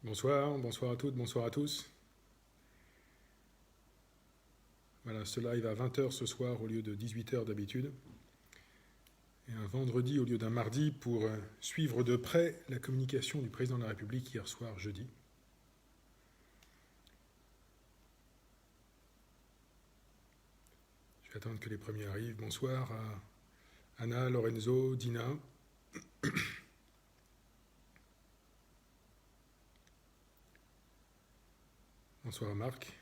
Bonsoir, bonsoir à toutes, bonsoir à tous. Voilà, ce live à 20 h ce soir au lieu de 18 h d'habitude. Et un vendredi au lieu d'un mardi pour suivre de près la communication du président de la République hier soir, jeudi. Je vais attendre que les premiers arrivent. Bonsoir à Anna, Lorenzo, Dina. Bonsoir à Marc.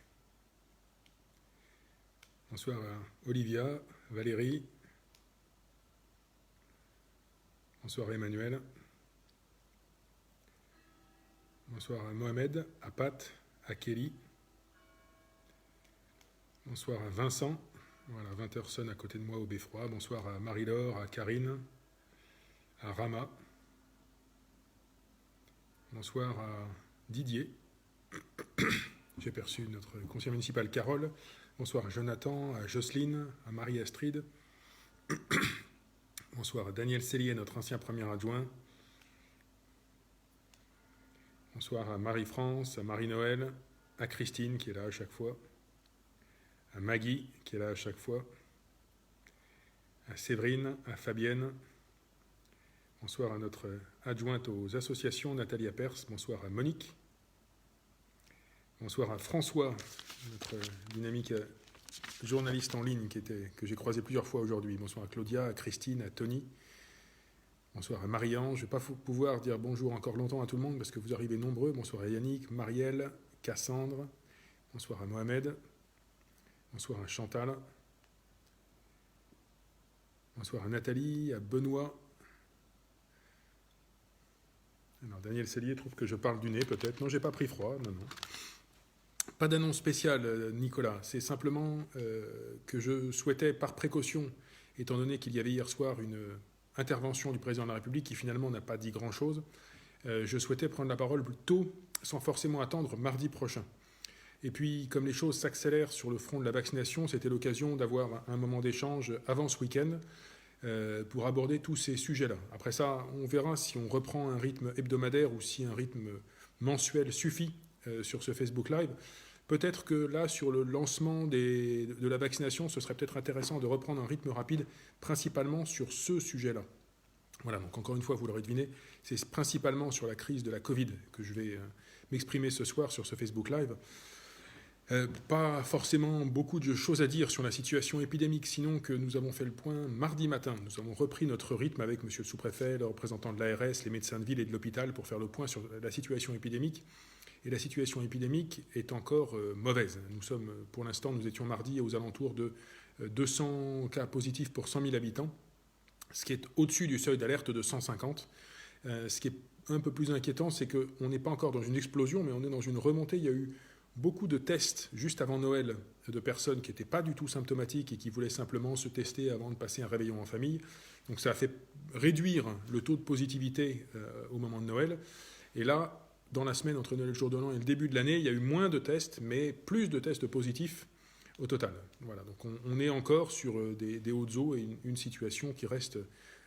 Bonsoir à Olivia, Valérie. Bonsoir à Emmanuel. Bonsoir à Mohamed, à Pat, à Kelly. Bonsoir à Vincent. Voilà, 20 h sonne à côté de moi au Beffroi. Bonsoir à Marie-Laure, à Karine, à Rama. Bonsoir à Didier. J'ai perçu notre conseiller municipal Carole. Bonsoir à Jonathan, à Jocelyne, à Marie-Astrid. Bonsoir à Daniel Cellier, notre ancien premier adjoint. Bonsoir à Marie-France, à Marie-Noël, à Christine qui est là à chaque fois, à Maggie qui est là à chaque fois, à Séverine, à Fabienne. Bonsoir à notre adjointe aux associations, Nathalie Apers. Bonsoir à Monique. Bonsoir à François, notre dynamique journaliste en ligne que j'ai croisé plusieurs fois aujourd'hui. Bonsoir à Claudia, à Christine, à Tony. Bonsoir à Marie-Ange. Je ne vais pas pouvoir dire bonjour encore longtemps à tout le monde parce que vous arrivez nombreux. Bonsoir à Yannick, Marielle, Cassandre. Bonsoir à Mohamed. Bonsoir à Chantal. Bonsoir à Nathalie, à Benoît. Alors Daniel Cellier trouve que je parle du nez peut-être. Non, j'ai pas pris froid. Non. Pas d'annonce spéciale, Nicolas. C'est simplement que je souhaitais, par précaution, étant donné qu'il y avait hier soir une intervention du président de la République qui finalement n'a pas dit grand-chose, je souhaitais prendre la parole plus tôt, sans forcément attendre mardi prochain. Et puis, comme les choses s'accélèrent sur le front de la vaccination, c'était l'occasion d'avoir un moment d'échange avant ce week-end pour aborder tous ces sujets-là. Après ça, on verra si on reprend un rythme hebdomadaire ou si un rythme mensuel suffit sur ce Facebook Live. Peut-être que là, sur le lancement de la vaccination, ce serait peut-être intéressant de reprendre un rythme rapide, principalement sur ce sujet-là. Voilà, donc encore une fois, vous l'aurez deviné, c'est principalement sur la crise de la Covid que je vais m'exprimer ce soir sur ce Facebook Live. Pas forcément beaucoup de choses à dire sur la situation épidémique, sinon que nous avons fait le point mardi matin. Nous avons repris notre rythme avec monsieur le sous-préfet, le représentant de l'ARS, les médecins de ville et de l'hôpital pour faire le point sur la situation épidémique. Et la situation épidémique est encore mauvaise. Pour l'instant, nous étions mardi aux alentours de 200 cas positifs pour 100 000 habitants, ce qui est au-dessus du seuil d'alerte de 150. Ce qui est un peu plus inquiétant, c'est qu'on n'est pas encore dans une explosion, mais on est dans une remontée. Il y a eu beaucoup de tests juste avant Noël de personnes qui n'étaient pas du tout symptomatiques et qui voulaient simplement se tester avant de passer un réveillon en famille. Donc ça a fait réduire le taux de positivité au moment de Noël. Et là, dans la semaine entre Noël et le jour de l'an et le début de l'année, il y a eu moins de tests, mais plus de tests positifs au total. Voilà, donc on est encore sur des hautes eaux et une situation qui reste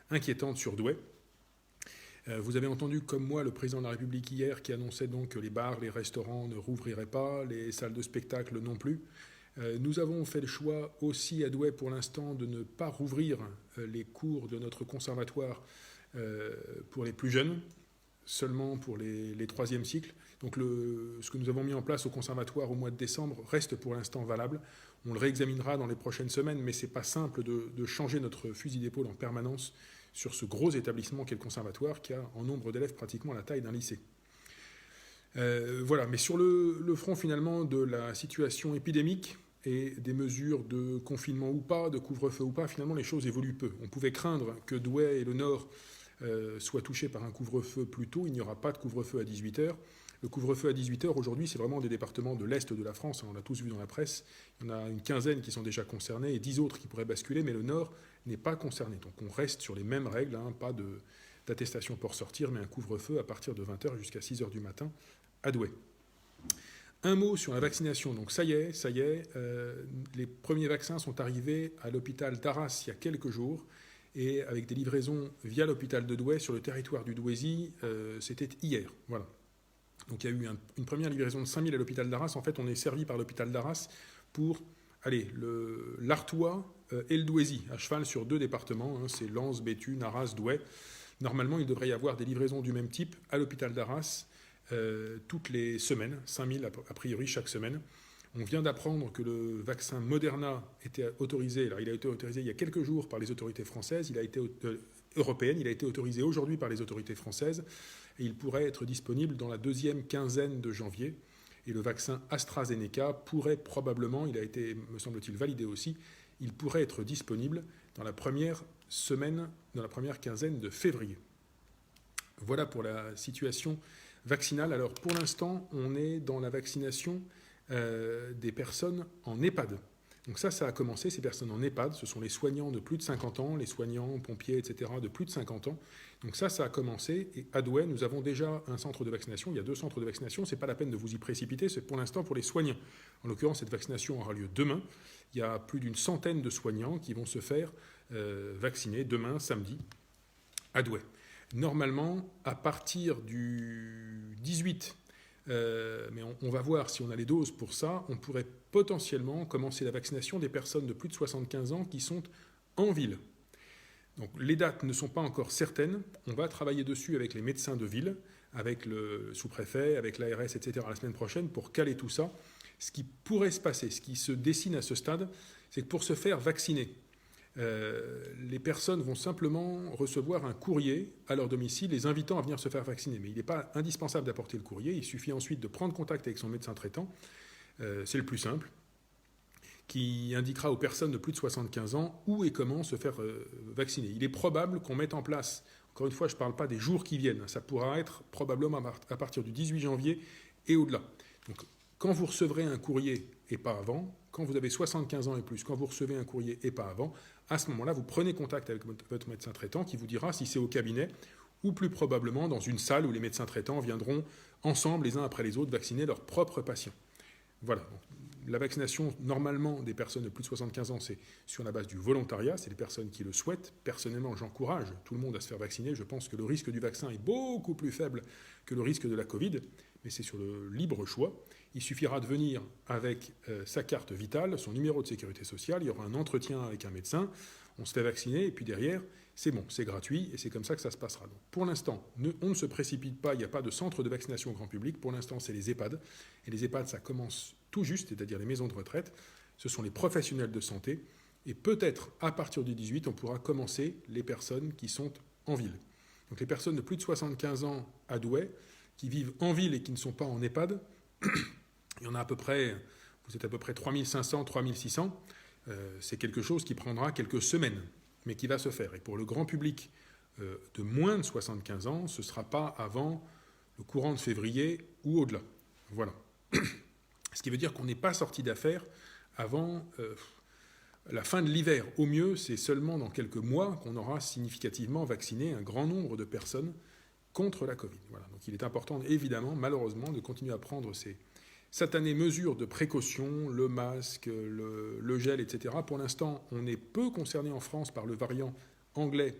inquiétante sur Douai. Vous avez entendu comme moi le président de la République hier qui annonçait donc que les bars, les restaurants ne rouvriraient pas, les salles de spectacle non plus. Nous avons fait le choix aussi à Douai pour l'instant de ne pas rouvrir les cours de notre conservatoire pour les plus jeunes, seulement pour les troisièmes cycles. Donc ce que nous avons mis en place au conservatoire au mois de décembre reste pour l'instant valable. On le réexaminera dans les prochaines semaines, mais ce n'est pas simple de changer notre fusil d'épaule en permanence sur ce gros établissement qu'est le conservatoire, qui a en nombre d'élèves pratiquement la taille d'un lycée. Voilà, mais sur le front finalement de la situation épidémique et des mesures de confinement ou pas, de couvre-feu ou pas, finalement les choses évoluent peu. On pouvait craindre que Douai et le Nord soient touchés par un couvre-feu plus tôt. Il n'y aura pas de couvre-feu à 18 h. Le couvre-feu à 18 h aujourd'hui, c'est vraiment des départements de l'Est de la France. On l'a tous vu dans la presse. Il y en a une quinzaine qui sont déjà concernés et 10 autres qui pourraient basculer, mais le Nord n'est pas concerné. Donc on reste sur les mêmes règles, pas d'attestation pour sortir, mais un couvre-feu à partir de 20 h jusqu'à 6 h du matin à Douai. Un mot sur la vaccination. Donc ça y est, les premiers vaccins sont arrivés à l'hôpital d'Arras il y a quelques jours. Et avec des livraisons via l'hôpital de Douai sur le territoire du Douaisis, c'était hier. Voilà. Donc il y a eu une première livraison de 5000 à l'hôpital d'Arras. En fait, on est servi par l'hôpital d'Arras pour l'Artois et le Douaisis, à cheval sur 2 départements, hein, c'est Lens, Béthune, Arras, Douai. Normalement, il devrait y avoir des livraisons du même type à l'hôpital d'Arras toutes les semaines, 5000 a priori chaque semaine. On vient d'apprendre que le vaccin Moderna était autorisé. Alors, il a été autorisé il y a quelques jours par les autorités françaises, européennes. Il a été autorisé aujourd'hui par les autorités françaises et il pourrait être disponible dans la 2e quinzaine de janvier. Et le vaccin AstraZeneca pourrait probablement, il a été, me semble-t-il, validé aussi, il pourrait être disponible dans la première semaine, dans la première quinzaine de février. Voilà pour la situation vaccinale. Alors pour l'instant, on est dans la vaccination des personnes en EHPAD. Donc ça a commencé, ces personnes en EHPAD, ce sont les soignants de plus de 50 ans, les soignants, pompiers, etc., de plus de 50 ans. Donc ça a commencé, et à Douai, nous avons déjà un centre de vaccination, il y a 2 centres de vaccination, ce n'est pas la peine de vous y précipiter, c'est pour l'instant pour les soignants. En l'occurrence, cette vaccination aura lieu demain. Il y a plus d'une centaine de soignants qui vont se faire vacciner demain, samedi, à Douai. Normalement, à partir du 18, mais on va voir si on a les doses pour ça, on pourrait potentiellement commencer la vaccination des personnes de plus de 75 ans qui sont en ville. Donc les dates ne sont pas encore certaines, on va travailler dessus avec les médecins de ville, avec le sous-préfet, avec l'ARS, etc. la semaine prochaine pour caler tout ça. Ce qui pourrait se passer, ce qui se dessine à ce stade, c'est que pour se faire vacciner, les personnes vont simplement recevoir un courrier à leur domicile les invitant à venir se faire vacciner. Mais il n'est pas indispensable d'apporter le courrier, il suffit ensuite de prendre contact avec son médecin traitant, c'est le plus simple, qui indiquera aux personnes de plus de 75 ans où et comment se faire vacciner. Il est probable qu'on mette en place, encore une fois, je ne parle pas des jours qui viennent, ça pourra être probablement à partir du 18 janvier et au-delà. Donc, quand vous recevrez un courrier et pas avant, quand vous avez 75 ans et plus, quand vous recevez un courrier et pas avant, à ce moment-là, vous prenez contact avec votre médecin traitant qui vous dira si c'est au cabinet ou plus probablement dans une salle où les médecins traitants viendront ensemble, les uns après les autres, vacciner leurs propres patients. Voilà. Donc, la vaccination, normalement, des personnes de plus de 75 ans, c'est sur la base du volontariat, c'est les personnes qui le souhaitent. Personnellement, j'encourage tout le monde à se faire vacciner. Je pense que le risque du vaccin est beaucoup plus faible que le risque de la Covid, mais c'est sur le libre choix. Il suffira de venir avec sa carte vitale, son numéro de sécurité sociale, il y aura un entretien avec un médecin, on se fait vacciner, et puis derrière, c'est bon, c'est gratuit, et c'est comme ça que ça se passera. Donc, pour l'instant, on ne se précipite pas, il n'y a pas de centre de vaccination au grand public, pour l'instant, c'est les EHPAD, et les EHPAD, ça commence tout juste, c'est-à-dire les maisons de retraite, ce sont les professionnels de santé, et peut-être, à partir du 18, on pourra commencer les personnes qui sont en ville. Donc les personnes de plus de 75 ans à Douai, qui vivent en ville et qui ne sont pas en EHPAD, il y en a à peu près, vous êtes à peu près 3500, 3600. C'est quelque chose qui prendra quelques semaines, mais qui va se faire. Et pour le grand public de moins de 75 ans, ce ne sera pas avant le courant de février ou au-delà. Voilà. Ce qui veut dire qu'on n'est pas sorti d'affaire avant la fin de l'hiver. Au mieux, c'est seulement dans quelques mois qu'on aura significativement vacciné un grand nombre de personnes contre la Covid. Voilà. Donc il est important, évidemment, malheureusement, de continuer à prendre ces satanées mesures de précaution, le masque, le gel, etc. Pour l'instant, on est peu concerné en France par le variant anglais,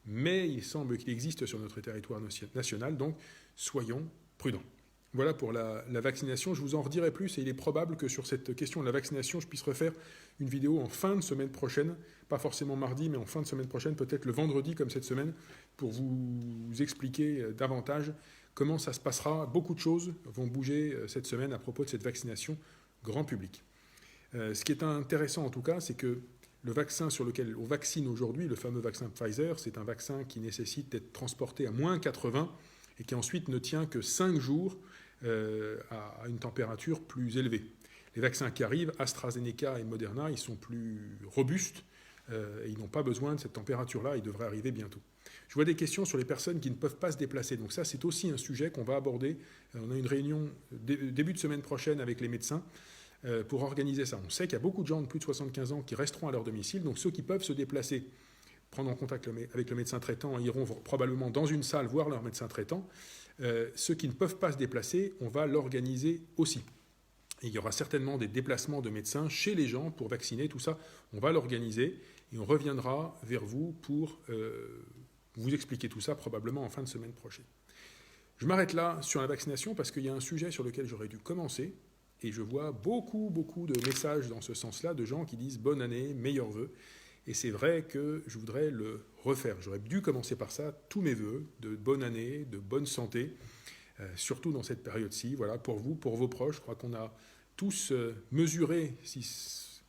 mais il semble qu'il existe sur notre territoire national, donc soyons prudents. Voilà pour la vaccination. Je vous en redirai plus et il est probable que sur cette question de la vaccination, je puisse refaire une vidéo en fin de semaine prochaine, pas forcément mardi, mais en fin de semaine prochaine, peut-être le vendredi comme cette semaine, pour vous expliquer davantage comment ça se passera. Beaucoup de choses vont bouger cette semaine à propos de cette vaccination grand public. Ce qui est intéressant en tout cas, c'est que le vaccin sur lequel on vaccine aujourd'hui, le fameux vaccin Pfizer, c'est un vaccin qui nécessite d'être transporté à moins 80 et qui ensuite ne tient que 5 jours à une température plus élevée. Les vaccins qui arrivent, AstraZeneca et Moderna, ils sont plus robustes et ils n'ont pas besoin de cette température-là, ils devraient arriver bientôt. Je vois des questions sur les personnes qui ne peuvent pas se déplacer. Donc ça, c'est aussi un sujet qu'on va aborder. On a une réunion début de semaine prochaine avec les médecins pour organiser ça. On sait qu'il y a beaucoup de gens de plus de 75 ans qui resteront à leur domicile. Donc ceux qui peuvent se déplacer, prendre en contact avec le médecin traitant, iront probablement dans une salle voir leur médecin traitant. Ceux qui ne peuvent pas se déplacer, on va l'organiser aussi. Et il y aura certainement des déplacements de médecins chez les gens pour vacciner. Tout ça, on va l'organiser et on reviendra vers vous pour vous expliquer tout ça probablement en fin de semaine prochaine. Je m'arrête là sur la vaccination parce qu'il y a un sujet sur lequel j'aurais dû commencer, et je vois beaucoup de messages dans ce sens-là, de gens qui disent « bonne année, meilleurs vœux ». Et c'est vrai que je voudrais le refaire. J'aurais dû commencer par ça, tous mes vœux de bonne année, de bonne santé, surtout dans cette période-ci. Voilà, pour vous, pour vos proches, je crois qu'on a tous mesuré, si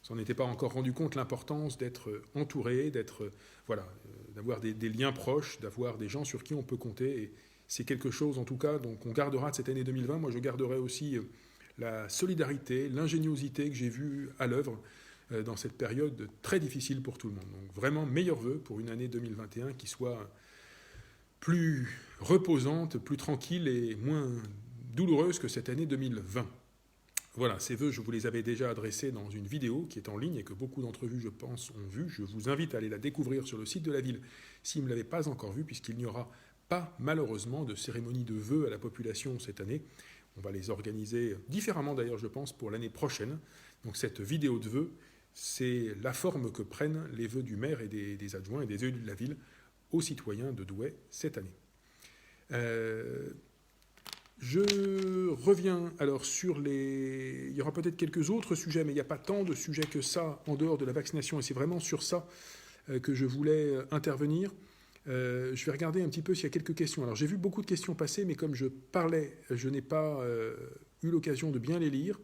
on n'était pas encore rendu compte, l'importance d'être entouré, d'avoir des liens proches, d'avoir des gens sur qui on peut compter. Et c'est quelque chose, en tout cas, donc on gardera de cette année 2020. Moi, je garderai aussi la solidarité, l'ingéniosité que j'ai vue à l'œuvre dans cette période très difficile pour tout le monde. Donc vraiment, meilleurs vœux pour une année 2021 qui soit plus reposante, plus tranquille et moins douloureuse que cette année 2020. Voilà, ces vœux, je vous les avais déjà adressés dans une vidéo qui est en ligne et que beaucoup d'entre vous, je pense, ont vu. Je vous invite à aller la découvrir sur le site de la ville si vous ne l'avez pas encore vue, puisqu'il n'y aura pas, malheureusement, de cérémonie de vœux à la population cette année. On va les organiser différemment, d'ailleurs, je pense, pour l'année prochaine. Donc cette vidéo de vœux, c'est la forme que prennent les vœux du maire et des adjoints et des élus de la ville aux citoyens de Douai cette année. Je reviens alors sur les... Il y aura peut-être quelques autres sujets, mais il n'y a pas tant de sujets que ça en dehors de la vaccination, et c'est vraiment sur ça que je voulais intervenir. Je vais regarder un petit peu s'il y a quelques questions. Alors j'ai vu beaucoup de questions passer, mais comme je parlais, je n'ai pas eu l'occasion de bien les lire.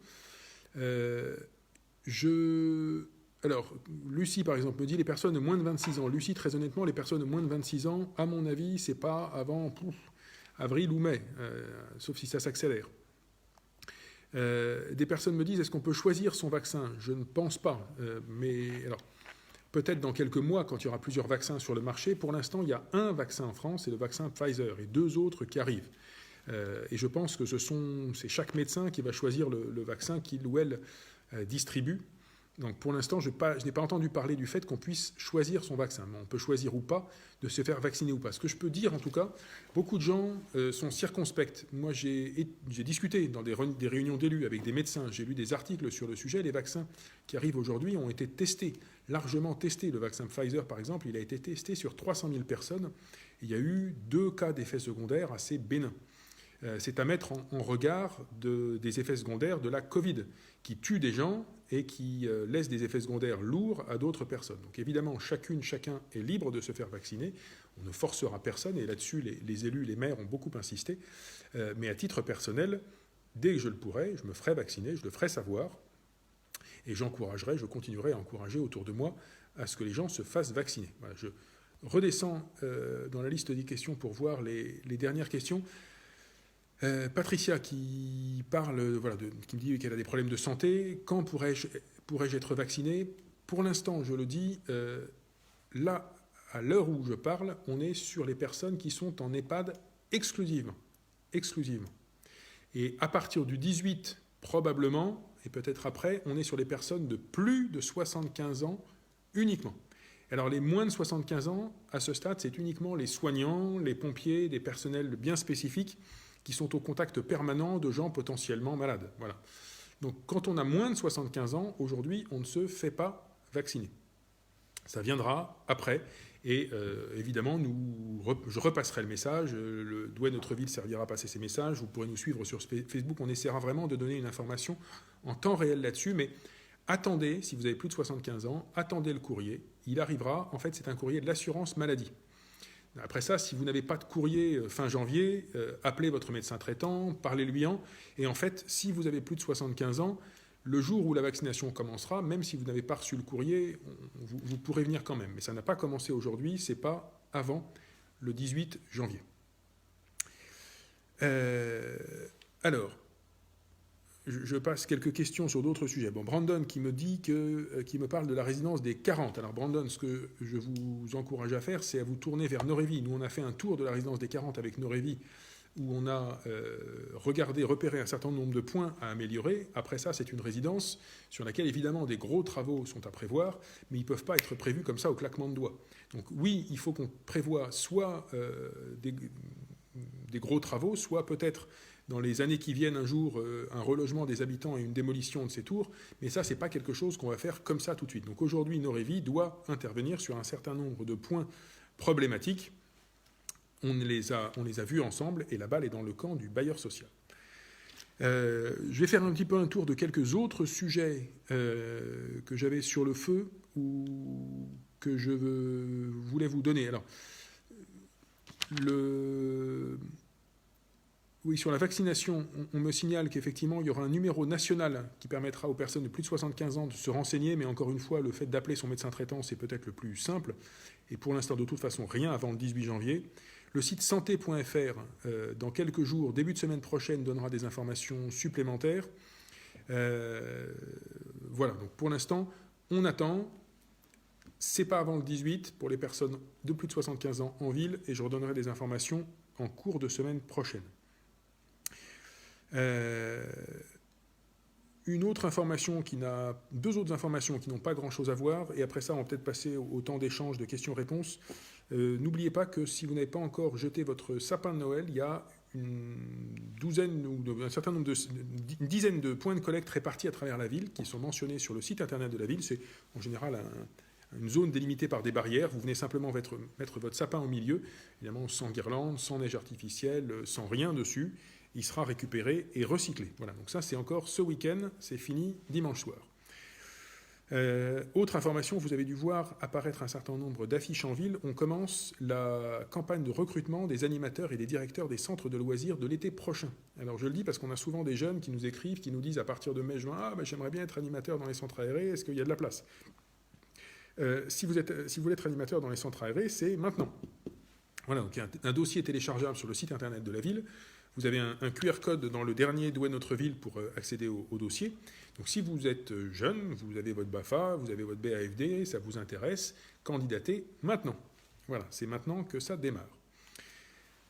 Alors, Lucie, par exemple, me dit les personnes de moins de 26 ans. Lucie, très honnêtement, les personnes de moins de 26 ans, à mon avis, c'est pas avant avril ou mai, sauf si ça s'accélère. Des personnes me disent, est-ce qu'on peut choisir son vaccin? Je ne pense pas. Mais alors, peut-être dans quelques mois, quand il y aura plusieurs vaccins sur le marché. Pour l'instant, il y a un vaccin en France, c'est le vaccin Pfizer, et 2 autres qui arrivent. Et je pense que c'est chaque médecin qui va choisir le vaccin qu'il ou elle distribue. Donc pour l'instant, je n'ai pas entendu parler du fait qu'on puisse choisir son vaccin. Mais on peut choisir ou pas de se faire vacciner ou pas. Ce que je peux dire en tout cas, beaucoup de gens sont circonspects. Moi j'ai discuté dans des réunions d'élus avec des médecins, j'ai lu des articles sur le sujet. Les vaccins qui arrivent aujourd'hui ont été testés, largement testés. Le vaccin Pfizer par exemple, il a été testé sur 300 000 personnes. Il y a eu 2 cas d'effets secondaires assez bénins. C'est à mettre en regard des effets secondaires de la Covid, qui tue des gens et qui laisse des effets secondaires lourds à d'autres personnes. Donc évidemment, chacun est libre de se faire vacciner. On ne forcera personne, et là-dessus, les élus, les maires ont beaucoup insisté. Mais à titre personnel, dès que je le pourrai, je me ferai vacciner, je le ferai savoir, et je continuerai à encourager autour de moi à ce que les gens se fassent vacciner. Voilà, je redescends dans la liste des questions pour voir les dernières questions. Patricia qui parle, qui me dit qu'elle a des problèmes de santé. Quand pourrais-je être vacciné? Pour l'instant, je le dis, là, à l'heure où je parle, on est sur les personnes qui sont en EHPAD exclusivement. Et à partir du 18, probablement, et peut-être après, on est sur les personnes de plus de 75 ans uniquement. Alors les moins de 75 ans, à ce stade, c'est uniquement les soignants, les pompiers, des personnels bien spécifiques qui sont au contact permanent de gens potentiellement malades. Voilà. Donc quand on a moins de 75 ans, aujourd'hui, on ne se fait pas vacciner. Ça viendra après. Et évidemment, je repasserai le message. Le Douai Notre Ville servira à passer ces messages. Vous pourrez nous suivre sur Facebook. On essaiera vraiment de donner une information en temps réel là-dessus. Mais attendez, si vous avez plus de 75 ans, attendez le courrier. Il arrivera. En fait, c'est un courrier de l'assurance maladie. Après ça, si vous n'avez pas de courrier fin janvier, appelez votre médecin traitant, parlez-lui-en. Et en fait, si vous avez plus de 75 ans, le jour où la vaccination commencera, même si vous n'avez pas reçu le courrier, vous pourrez venir quand même. Mais ça n'a pas commencé aujourd'hui, ce n'est pas avant le 18 janvier. Alors, je passe quelques questions sur d'autres sujets. Bon, Brandon qui me parle de la résidence des 40. Alors Brandon, ce que je vous encourage à faire, c'est à vous tourner vers Norévi. Nous, on a fait un tour de la résidence des 40 avec Norévi, où on a repéré un certain nombre de points à améliorer. Après ça, c'est une résidence sur laquelle, évidemment, des gros travaux sont à prévoir, mais ils ne peuvent pas être prévus comme ça au claquement de doigts. Donc oui, il faut qu'on prévoie soit des gros travaux, soit peut-être dans les années qui viennent un jour, un relogement des habitants et une démolition de ces tours, mais ça, ce n'est pas quelque chose qu'on va faire comme ça tout de suite. Donc aujourd'hui, Norévi doit intervenir sur un certain nombre de points problématiques. on les a vus ensemble et la balle est dans le camp du bailleur social. Je vais faire un petit peu un tour de quelques autres sujets que j'avais sur le feu ou que je voulais vous donner. Alors, oui, sur la vaccination, on me signale qu'effectivement, il y aura un numéro national qui permettra aux personnes de plus de 75 ans de se renseigner, mais encore une fois, le fait d'appeler son médecin traitant, c'est peut-être le plus simple, et pour l'instant, de toute façon, rien avant le 18 janvier. Le site santé.fr, dans quelques jours, début de semaine prochaine, donnera des informations supplémentaires. Voilà, donc pour l'instant, on attend. C'est pas avant le 18 pour les personnes de plus de 75 ans en ville, et je redonnerai des informations en cours de semaine prochaine. Deux autres informations qui n'ont pas grand-chose à voir, et après ça, on va peut-être passer au temps d'échange de questions-réponses. N'oubliez pas que si vous n'avez pas encore jeté votre sapin de Noël, il y a une dizaine de points de collecte répartis à travers la ville qui sont mentionnés sur le site internet de la ville. C'est en général une zone délimitée par des barrières. Vous venez simplement mettre votre sapin au milieu, évidemment sans guirlande, sans neige artificielle, sans rien dessus. Il sera récupéré et recyclé. Voilà, donc ça c'est encore ce week-end, c'est fini dimanche soir. Autre information, vous avez dû voir apparaître un certain nombre d'affiches en ville. On commence la campagne de recrutement des animateurs et des directeurs des centres de loisirs de l'été prochain. Alors je le dis parce qu'on a souvent des jeunes qui nous écrivent, qui nous disent à partir de mai-juin, j'aimerais bien être animateur dans les centres aérés, est-ce qu'il y a de la place ? Si vous voulez être animateur dans les centres aérés, c'est maintenant. Voilà, donc il y a un dossier téléchargeable sur le site internet de la ville. Vous avez un QR code dans le dernier Douai Notre Ville pour accéder au dossier. Donc si vous êtes jeune, vous avez votre BAFA, vous avez votre BAFD, ça vous intéresse, candidatez maintenant. Voilà, c'est maintenant que ça démarre.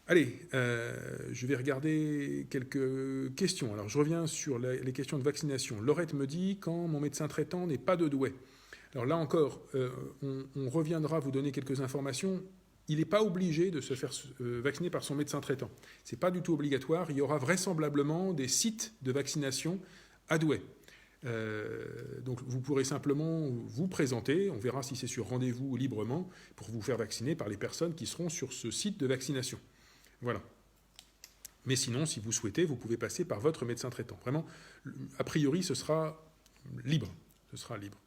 Allez, je vais regarder quelques questions. Alors je reviens sur les questions de vaccination. Laurette me dit, quand mon médecin traitant n'est pas de Douai. Alors là encore, on reviendra vous donner quelques informations. Il n'est pas obligé de se faire vacciner par son médecin traitant. Ce n'est pas du tout obligatoire. Il y aura vraisemblablement des sites de vaccination à Douai. Donc vous pourrez simplement vous présenter, on verra si c'est sur rendez-vous ou librement, pour vous faire vacciner par les personnes qui seront sur ce site de vaccination. Voilà. Mais sinon, si vous souhaitez, vous pouvez passer par votre médecin traitant. Vraiment, a priori, ce sera libre. Ce sera libre.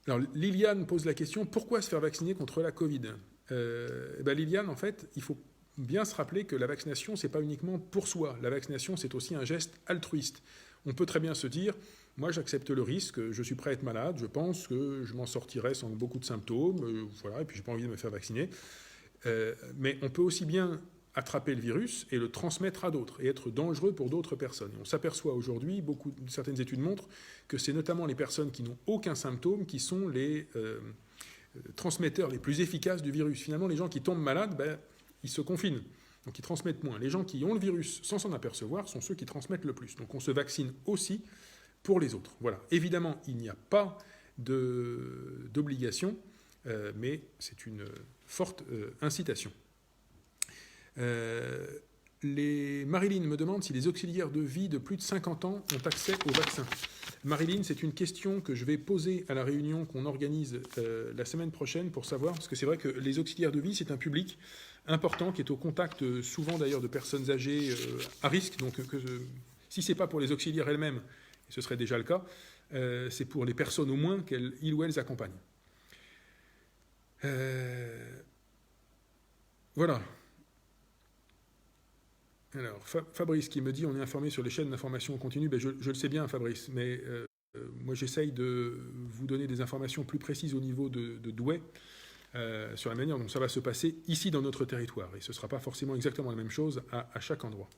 Alors, Liliane pose la question, pourquoi se faire vacciner contre la Covid ? Liliane, en fait, il faut bien se rappeler que la vaccination, ce n'est pas uniquement pour soi. La vaccination, c'est aussi un geste altruiste. On peut très bien se dire, moi j'accepte le risque, je suis prêt à être malade, je pense que je m'en sortirai sans beaucoup de symptômes, voilà, et puis je n'ai pas envie de me faire vacciner. Mais on peut aussi bien attraper le virus et le transmettre à d'autres et être dangereux pour d'autres personnes. Et on s'aperçoit aujourd'hui, certaines études montrent que c'est notamment les personnes qui n'ont aucun symptôme qui sont les transmetteurs les plus efficaces du virus. Finalement, les gens qui tombent malades, ils se confinent, donc ils transmettent moins. Les gens qui ont le virus sans s'en apercevoir sont ceux qui transmettent le plus. Donc on se vaccine aussi pour les autres. Voilà. Évidemment, il n'y a pas d'obligation, mais c'est une forte incitation. Marilyn me demande si les auxiliaires de vie de plus de 50 ans ont accès au vaccin. Marilyn, c'est une question que je vais poser à la réunion qu'on organise la semaine prochaine pour savoir, parce que c'est vrai que les auxiliaires de vie, c'est un public important qui est au contact souvent d'ailleurs de personnes âgées à risque. Donc si ce n'est pas pour les auxiliaires elles-mêmes, et ce serait déjà le cas, c'est pour les personnes au moins qu'ils ou elles accompagnent. Voilà. Alors, Fabrice qui me dit, on est informé sur les chaînes d'information continue. Je le sais bien, Fabrice, mais moi j'essaye de vous donner des informations plus précises au niveau de Douai sur la manière dont ça va se passer ici dans notre territoire. Et ce ne sera pas forcément exactement la même chose à chaque endroit.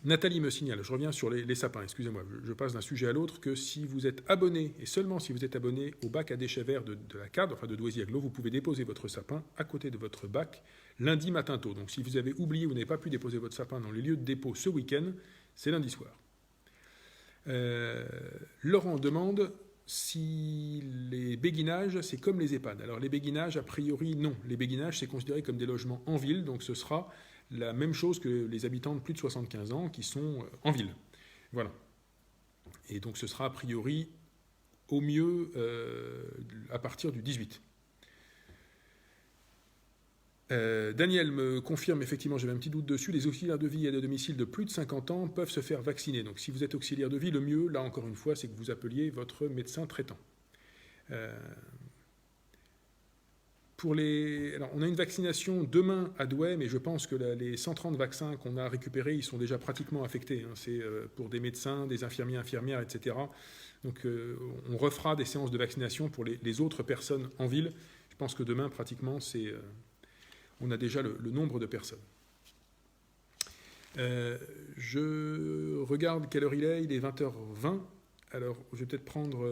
Nathalie me signale, je reviens sur les sapins, excusez-moi, je passe d'un sujet à l'autre, que si vous êtes abonné, et seulement si vous êtes abonné au bac à déchets verts de la CAD, enfin de Douai-Aglo, vous pouvez déposer votre sapin à côté de votre bac lundi matin tôt. Donc si vous avez oublié ou n'avez pas pu déposer votre sapin dans les lieux de dépôt ce week-end, c'est lundi soir. Laurent demande si les béguinages, c'est comme les EHPAD. Alors les béguinages, a priori, non. Les béguinages, c'est considéré comme des logements en ville, donc ce sera la même chose que les habitants de plus de 75 ans qui sont en ville. Voilà. Et donc ce sera a priori au mieux à partir du 18. Daniel me confirme, effectivement, j'avais un petit doute dessus, les auxiliaires de vie et de domicile de plus de 50 ans peuvent se faire vacciner. Donc si vous êtes auxiliaire de vie, le mieux, là encore une fois, c'est que vous appeliez votre médecin traitant. Alors, on a une vaccination demain à Douai, mais je pense que les 130 vaccins qu'on a récupérés, ils sont déjà pratiquement affectés. C'est pour des médecins, des infirmiers, infirmières, etc. Donc on refera des séances de vaccination pour les autres personnes en ville. Je pense que demain, pratiquement, on a déjà le nombre de personnes. Je regarde quelle heure il est 20h20. Alors, je vais peut-être prendre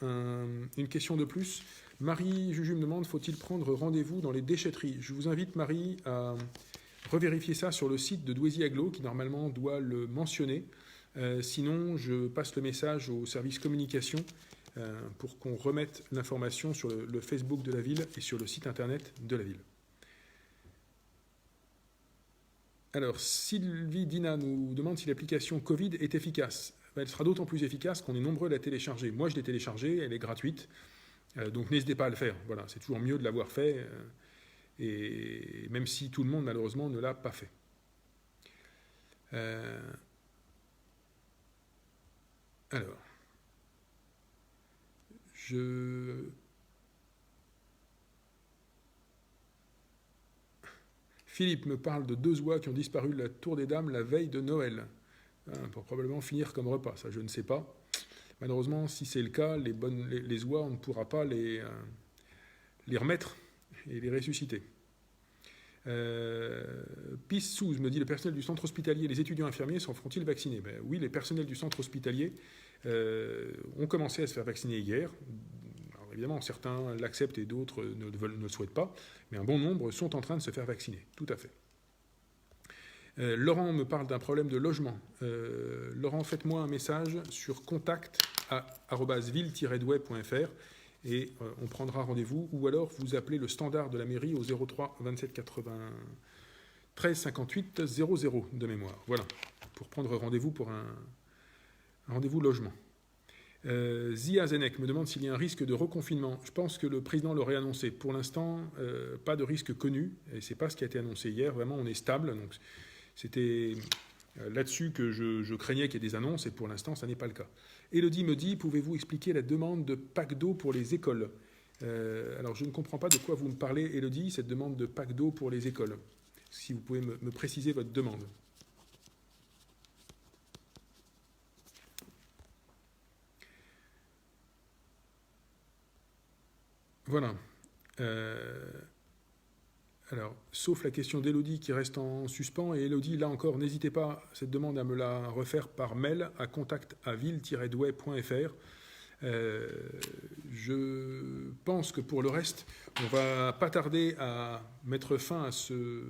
une question de plus. Marie Juju me demande, faut-il prendre rendez-vous dans les déchetteries? Je vous invite, Marie, à revérifier ça sur le site de Douaisis Agglo, qui normalement doit le mentionner. Sinon, je passe le message au service communication pour qu'on remette l'information sur le Facebook de la ville et sur le site internet de la ville. Alors, Sylvie Dina nous demande si l'application Covid est efficace. Elle sera d'autant plus efficace qu'on est nombreux à la télécharger. Moi, je l'ai téléchargée, elle est gratuite. Donc, n'hésitez pas à le faire. Voilà, c'est toujours mieux de l'avoir fait, et même si tout le monde, malheureusement, ne l'a pas fait. Alors, Philippe me parle de 2 oies qui ont disparu de la Tour des Dames la veille de Noël, pour probablement finir comme repas. Ça, je ne sais pas. Malheureusement, si c'est le cas, les oies, on ne pourra pas les remettre et les ressusciter. Pissous me dit, le personnel du centre hospitalier et les étudiants infirmiers feront-ils vacciner? Oui, les personnels du centre hospitalier ont commencé à se faire vacciner hier. Alors, évidemment, certains l'acceptent et d'autres ne le souhaitent pas, mais un bon nombre sont en train de se faire vacciner, tout à fait. Laurent me parle d'un problème de logement. Laurent, faites-moi un message sur contact@ville-douai.fr et on prendra rendez-vous, ou alors vous appelez le standard de la mairie au 03 27 93 58 00 de mémoire. Voilà, pour prendre rendez-vous pour un rendez-vous logement. Zia Zenek me demande s'il y a un risque de reconfinement. Je pense que le président l'aurait annoncé. Pour l'instant, pas de risque connu, et c'est pas ce qui a été annoncé hier. Vraiment, on est stable, donc c'était là-dessus que je craignais qu'il y ait des annonces, et pour l'instant, ça n'est pas le cas. Élodie me dit, pouvez-vous expliquer la demande de pack d'eau pour les écoles? Alors, je ne comprends pas de quoi vous me parlez, Élodie, cette demande de pack d'eau pour les écoles. Si vous pouvez me préciser votre demande. Voilà. Alors, sauf la question d'Élodie qui reste en suspens, et Élodie, là encore, n'hésitez pas, cette demande, à me la refaire par mail à contact@ville-douai.fr. Je pense que pour le reste, on va pas tarder à mettre fin à ce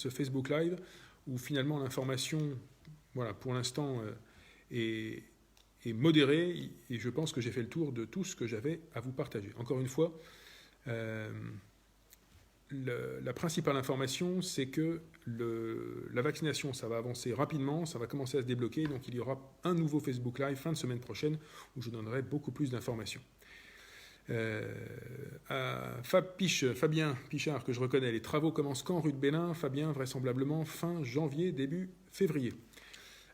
Facebook Live, où finalement l'information, voilà, pour l'instant, est modérée, et je pense que j'ai fait le tour de tout ce que j'avais à vous partager. Encore une fois, la principale information, c'est que la vaccination, ça va avancer rapidement, ça va commencer à se débloquer, donc il y aura un nouveau Facebook Live fin de semaine prochaine où je donnerai beaucoup plus d'informations. Fabien Pichard, que je reconnais, les travaux commencent quand rue de Bélin? Fabien, vraisemblablement fin janvier, début février.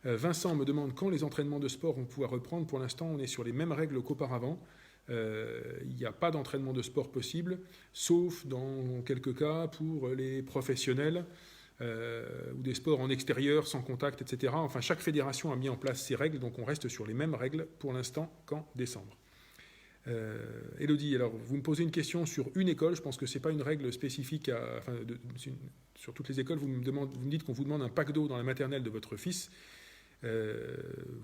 Vincent me demande quand les entraînements de sport vont pouvoir reprendre. Pour l'instant, on est sur les mêmes règles qu'auparavant. Il n'y a pas d'entraînement de sport possible, sauf dans quelques cas pour les professionnels ou des sports en extérieur, sans contact, etc. Enfin, chaque fédération a mis en place ses règles, donc on reste sur les mêmes règles pour l'instant qu'en décembre. Élodie, alors vous me posez une question sur une école, je pense que ce n'est pas une règle spécifique sur toutes les écoles. Vous me dites qu'on vous demande un pack d'eau dans la maternelle de votre fils.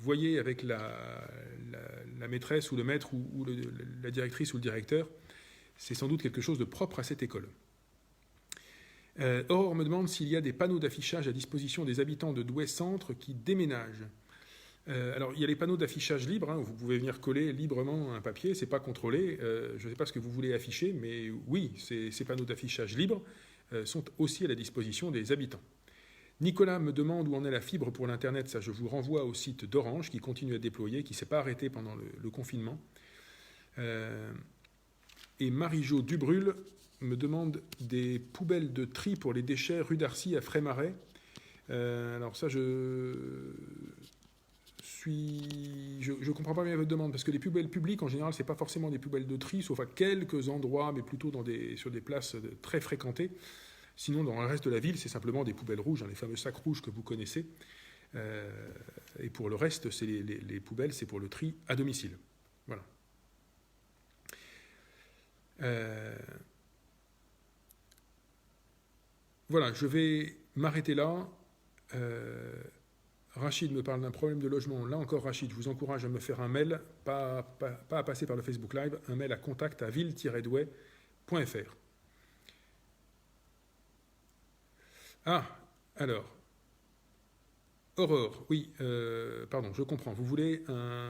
Voyez avec la maîtresse ou le maître ou la directrice ou le directeur, c'est sans doute quelque chose de propre à cette école. Aurore me demande s'il y a des panneaux d'affichage à disposition des habitants de Douai Centre qui déménagent. Alors, il y a les panneaux d'affichage libres, vous pouvez venir coller librement un papier, c'est pas contrôlé. Je ne sais pas ce que vous voulez afficher, mais oui, ces panneaux d'affichage libres sont aussi à la disposition des habitants. Nicolas me demande où en est la fibre pour l'Internet. Ça, je vous renvoie au site d'Orange qui continue à déployer, qui ne s'est pas arrêté pendant le confinement. Et Marie-Jo Dubrul me demande des poubelles de tri pour les déchets rue d'Arcy à Frémarais. Alors ça, je comprends pas bien votre demande, parce que les poubelles publiques, en général, c'est pas forcément des poubelles de tri, sauf à quelques endroits, mais plutôt sur des places très fréquentées. Sinon, dans le reste de la ville, c'est simplement des poubelles rouges, les fameux sacs rouges que vous connaissez. Et pour le reste, c'est les poubelles, c'est pour le tri à domicile. Voilà. Voilà, je vais m'arrêter là. Rachid me parle d'un problème de logement. Là encore, Rachid, je vous encourage à me faire un mail, pas à passer par le Facebook Live, un mail à contact@ville-douai.fr. Ah, alors, Aurore, oui, pardon, je comprends. Vous voulez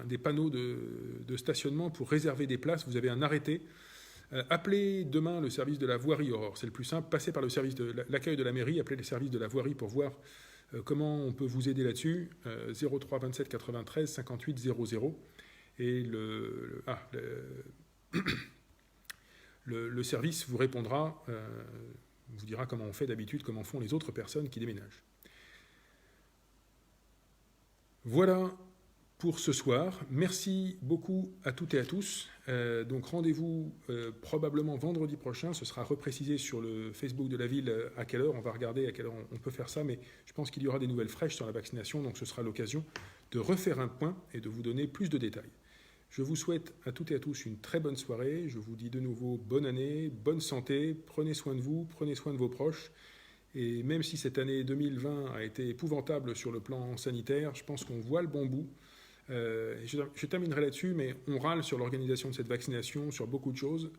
des panneaux de stationnement pour réserver des places. Vous avez un arrêté. Appelez demain le service de la voirie, Aurore. C'est le plus simple. Passez par le service de l'accueil de la mairie. Appelez les services de la voirie pour voir comment on peut vous aider là-dessus. 03 27 93 58 00. Et le service vous répondra, vous dira comment on fait d'habitude, comment font les autres personnes qui déménagent. Voilà pour ce soir. Merci beaucoup à toutes et à tous. Donc rendez-vous probablement vendredi prochain. Ce sera reprécisé sur le Facebook de la ville à quelle heure. On va regarder à quelle heure on peut faire ça, mais je pense qu'il y aura des nouvelles fraîches sur la vaccination, donc ce sera l'occasion de refaire un point et de vous donner plus de détails. Je vous souhaite à toutes et à tous une très bonne soirée. Je vous dis de nouveau bonne année, bonne santé, prenez soin de vous, prenez soin de vos proches. Et même si cette année 2020 a été épouvantable sur le plan sanitaire, je pense qu'on voit le bon bout. Je terminerai là-dessus, mais on râle sur l'organisation de cette vaccination, sur beaucoup de choses.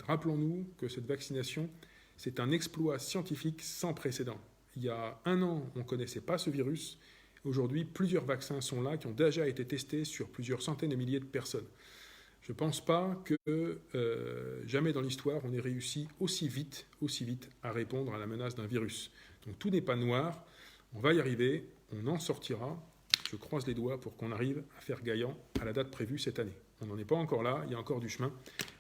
Rappelons-nous que cette vaccination, c'est un exploit scientifique sans précédent. Il y a 1 an, on ne connaissait pas ce virus. Aujourd'hui, plusieurs vaccins sont là, qui ont déjà été testés sur plusieurs centaines de milliers de personnes. Je ne pense pas que jamais dans l'histoire, on ait réussi aussi vite à répondre à la menace d'un virus. Donc tout n'est pas noir, on va y arriver, on en sortira. Je croise les doigts pour qu'on arrive à faire gagnant à la date prévue cette année. On n'en est pas encore là, il y a encore du chemin,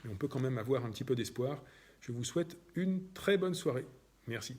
mais on peut quand même avoir un petit peu d'espoir. Je vous souhaite une très bonne soirée. Merci.